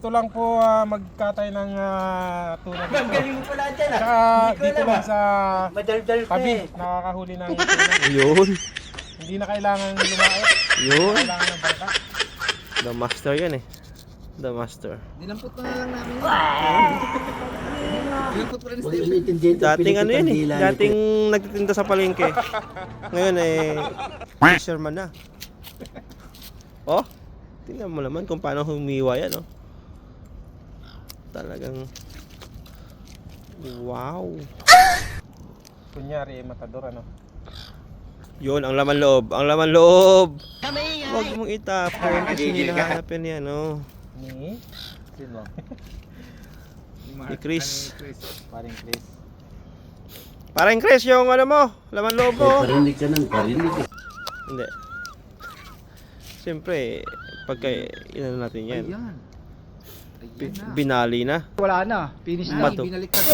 Ito lang po magkatay ng tuna dito. Ang galing mo pala dyan Saka dito lang sa Madaldal ka tabi, eh. nakakahuli ng tuna. Yun. Hindi na kailangan lumait. Yun. Kailangan ng bangka. The master yan eh. The master. Nilampot na lang namin. Nilampot pa rin Huwag yung maintindihan ito, Dating ano yan eh. pinipitang dila Dating nagtitinda sa palengke. Ngayon eh, fisherman na. Oh, tingnan mo naman kung paano humiwa yan oh. Talagang wow. Kunyari, matador ano. Yun, ang laman loob. Ang laman loob. Huwag mong itapon kasi hinahanapin yan oh. Ni? Sino? Ni Chris. Paring Chris. Parang Chris yung ano mo. Laman loob mo. Parinig ka ng parinig eh. Hindi. Siyempre, pagka inano natin yan. Ayan. Ayan na. Binali na. Wala na. Finish na. Mato. Binaliktad.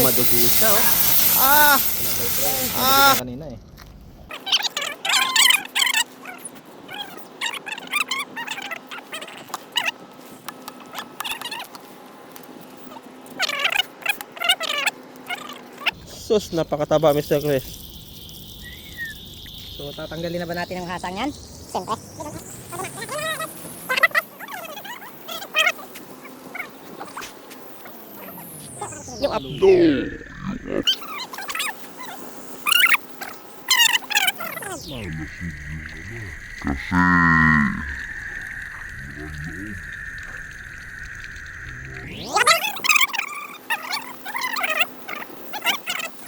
Madugo siya oh. Ah! Ah! Kanina eh. Sus, napakataba Mr. Chris. So tatanggalin na ba natin ang hasang yan? Siyempre. Yung up.